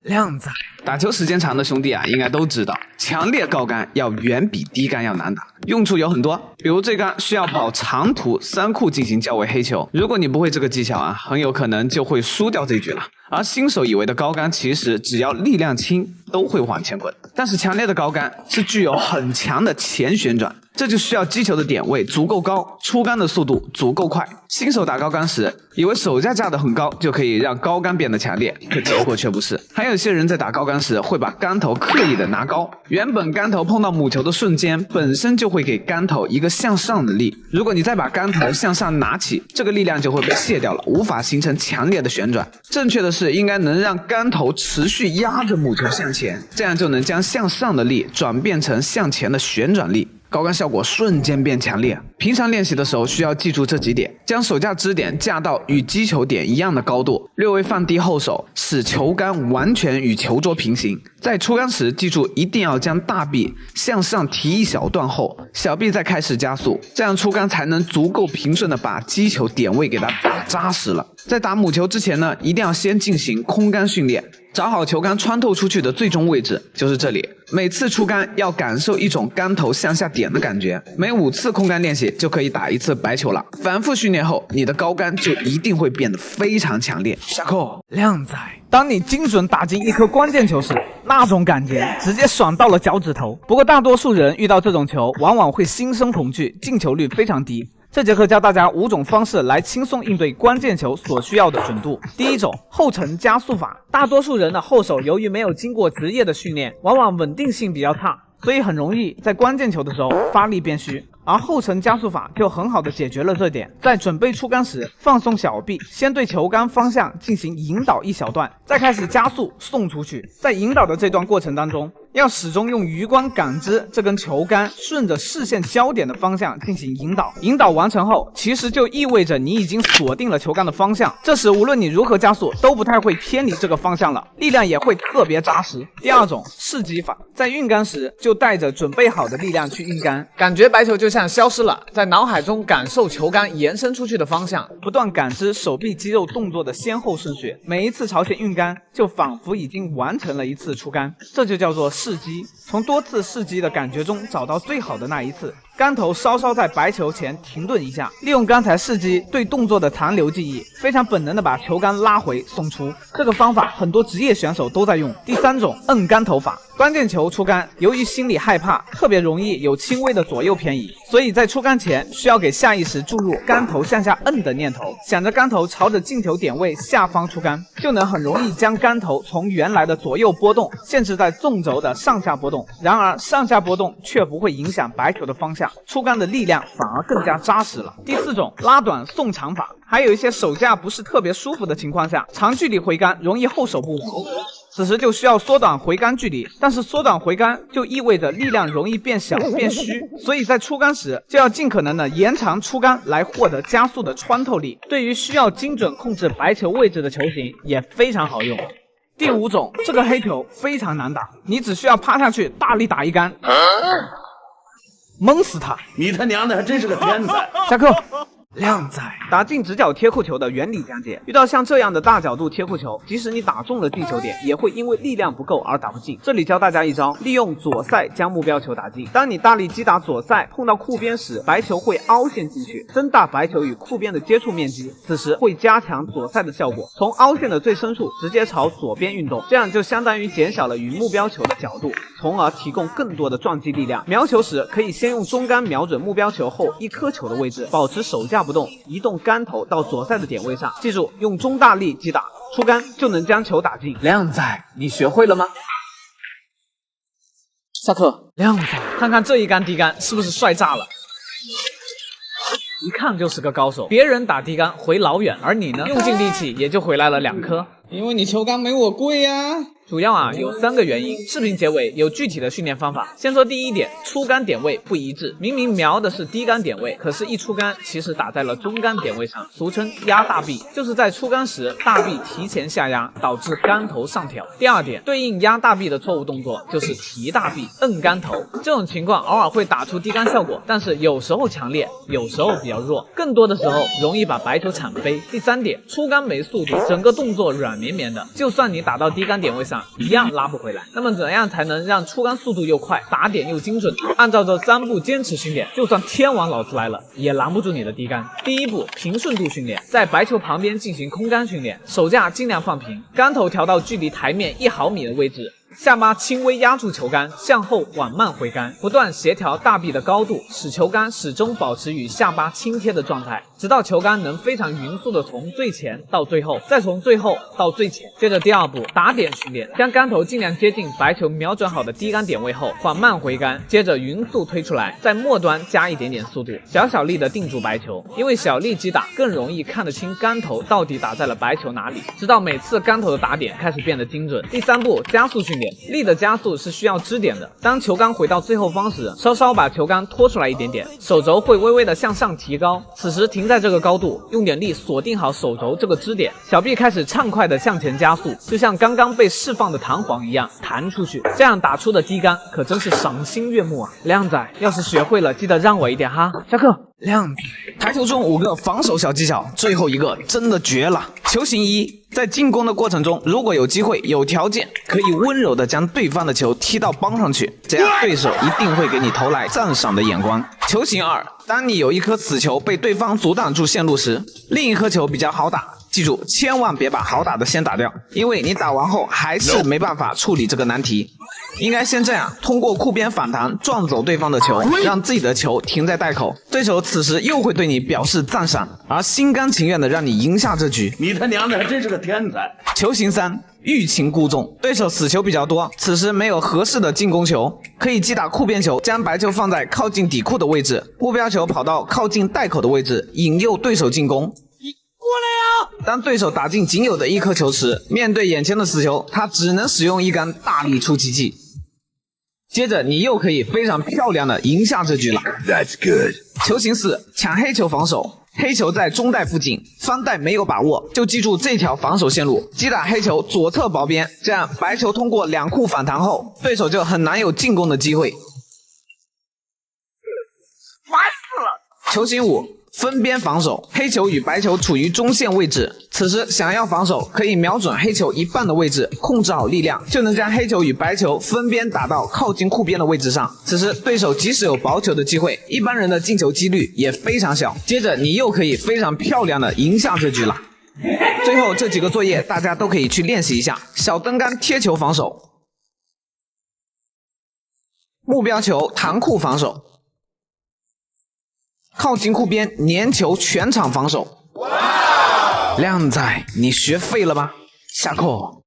靓仔，打球时间长的兄弟啊，应该都知道，强烈高杆要远比低杆要难打，用处有很多。比如这杆需要跑长途3库进行较位黑球，如果你不会这个技巧啊，很有可能就会输掉这局了。而新手以为的高杆，其实只要力量轻都会往前滚，但是强烈的高杆是具有很强的前旋转，这就需要击球的点位足够高，出杆的速度足够快。新手打高杆时，以为手架架得很高就可以让高杆变得强烈，可结果却不是。还有些人在打高杆时会把杆头刻意的拿高，原本杆头碰到母球的瞬间，本身就会给杆头一个向上的力，如果你再把杆头向上拿起，这个力量就会被卸掉了，无法形成强烈的旋转。正确的是应该能让杆头持续压着母球向前，这样就能将向上的力转变成向前的旋转力，高杆效果瞬间变强烈。平常练习的时候需要记住这几点，将手架支点架到与击球点一样的高度，略微放低后手，使球杆完全与球桌平行。在出杆时记住一定要将大臂向上提一小段后，小臂再开始加速，这样出杆才能足够平顺的把击球点位给它打扎实了。在打母球之前呢，一定要先进行空杆训练，找好球杆穿透出去的最终位置，就是这里。每次出杆要感受一种杆头向下点的感觉，每5次空杆练习就可以打1次白球了。反复训练后，你的高杆就一定会变得非常强烈。下扣，靓仔，当你精准打进一颗关键球时，那种感觉直接爽到了脚趾头。不过大多数人遇到这种球，往往会心生恐惧，进球率非常低。这节课教大家5种方式来轻松应对关键球所需要的准度。第一种，后程加速法。大多数人的后手由于没有经过职业的训练，往往稳定性比较差，所以很容易在关键球的时候发力变虚。而后程加速法就很好的解决了这点，在准备出杆时放松小臂，先对球杆方向进行引导一小段，再开始加速送出去。在引导的这段过程当中，要始终用余光感知这根球杆顺着视线焦点的方向进行引导。引导完成后，其实就意味着你已经锁定了球杆的方向，这时无论你如何加速都不太会偏离这个方向了，力量也会特别扎实。第二种，试击法。在运杆时就带着准备好的力量去运杆，感觉白球就像消失了，在脑海中感受球杆延伸出去的方向，不断感知手臂肌肉动作的先后顺序，每一次朝前运杆就仿佛已经完成了一次出杆，这就叫做试击。从多次试击的感觉中找到最好的那一次，杆头稍稍在白球前停顿一下，利用刚才试击对动作的残留记忆，非常本能的把球杆拉回送出。这个方法很多职业选手都在用。第三种，摁杆头法。关键球出杆，由于心里害怕，特别容易有轻微的左右偏移，所以在出杆前需要给下意识注入杆头向下摁的念头，想着杆头朝着进球点位下方出杆，就能很容易将杆头从原来的左右波动限制在纵轴的上下波动。然而上下波动却不会影响白球的方向，出杆的力量反而更加扎实了。第四种，拉短送长法。还有一些手架不是特别舒服的情况下，长距离回杆容易后手不稳，此时就需要缩短回杆距离，但是缩短回杆就意味着力量容易变小变虚，所以在出杆时就要尽可能的延长出杆来获得加速的穿透力。对于需要精准控制白球位置的球型也非常好用。第五种，这个黑球非常难打，你只需要趴下去大力打一杆，蒙死他！你他娘的还真是个天才！下课。靓仔，打进直角贴库球的原理讲解。遇到像这样的大角度贴库球，即使你打中了进球点，也会因为力量不够而打不进。这里教大家一招，利用左塞将目标球打进。当你大力击打左塞碰到库边时，白球会凹陷进去，增大白球与库边的接触面积，此时会加强左塞的效果，从凹陷的最深处直接朝左边运动，这样就相当于减小了与目标球的角度，从而提供更多的撞击力量。瞄球时可以先用中杆瞄准目标球后一颗球的位置，保持手架不动，移动杆头到左塞的点位上，记住用中大力击打，出杆就能将球打进。靓仔，你学会了吗？下课。靓仔，看看这一杆低杆是不是帅炸了？一看就是个高手。别人打低杆回老远，而你呢，用尽力气也就回来了2颗。因为你球杆没我贵呀。主要有3个原因，视频结尾有具体的训练方法。先说第一点，出杆点位不一致，明明瞄的是低杆点位，可是一出杆其实打在了中杆点位上，俗称压大臂，就是在出杆时大臂提前下压，导致杆头上挑。第二点，对应压大臂的错误动作就是提大臂摁杆头，这种情况偶尔会打出低杆效果，但是有时候强烈，有时候比较弱，更多的时候容易把白球铲飞。第三点，出杆没速度，整个动作软绵绵的，就算你打到低杆点位上，一样拉不回来。那么怎样才能让出杆速度又快，打点又精准？按照这3步坚持训练，就算天王老子来了，也拦不住你的低杆。第1步，平顺度训练，在白球旁边进行空杆训练，手架尽量放平，杆头调到距离台面1毫米的位置。下巴轻微压住球杆，向后缓慢回杆，不断协调大臂的高度，使球杆始终保持与下巴轻贴的状态，直到球杆能非常匀速的从最前到最后，再从最后到最前。接着第2步，打点训练，将杆头尽量接近白球瞄准好的低杆点位后，缓慢回杆，接着匀速推出来，在末端加一点点速度，小力的定住白球，因为小力击打更容易看得清杆头到底打在了白球哪里，直到每次杆头的打点开始变得精准。第3步，加速训练。力的加速是需要支点的，当球杆回到最后方时，稍稍把球杆拖出来一点点，手肘会微微的向上提高，此时停在这个高度，用点力锁定好手肘这个支点，小臂开始畅快的向前加速，就像刚刚被释放的弹簧一样弹出去，这样打出的低杆可真是赏心悦目啊！靓仔，要是学会了，记得让我一点哈。下课。靓仔，台球中5个防守小技巧，最后一个真的绝了。球型1，在进攻的过程中，如果有机会、有条件，可以温柔的将对方的球踢到帮上去，这样对手一定会给你投来赞赏的眼光。球型2，当你有一颗死球被对方阻挡住线路时，另一颗球比较好打，记住千万别把好打的先打掉，因为你打完后还是没办法处理这个难题。应该先这样，通过库边反弹撞走对方的球，让自己的球停在袋口，对手此时又会对你表示赞赏，而心甘情愿的让你赢下这局。你他娘的还真是个天才！球型3，欲擒故纵，对手死球比较多，此时没有合适的进攻球，可以击打库边球，将白球放在靠近底库的位置，目标球跑到靠近袋口的位置，引诱对手进攻。过来啊！当对手打进仅有的1颗球时，面对眼前的死球，他只能使用一杆大力出奇迹。接着你又可以非常漂亮的赢下这局了。That's good。球型4，抢黑球防守。黑球在中袋附近，方袋没有把握，就记住这条防守线路，击打黑球左侧薄边，这样白球通过2库反弹后，对手就很难有进攻的机会。烦死了！球型5，分边防守，黑球与白球处于中线位置，此时想要防守，可以瞄准黑球一半的位置，控制好力量，就能将黑球与白球分边打到靠近库边的位置上。此时对手即使有薄球的机会，一般人的进球几率也非常小。接着你又可以非常漂亮的赢下这局了。最后这几个作业大家都可以去练习一下：小灯杆贴球防守，目标球弹库防守，靠近库边粘球全场防守。靓仔，你学废了吧？下课。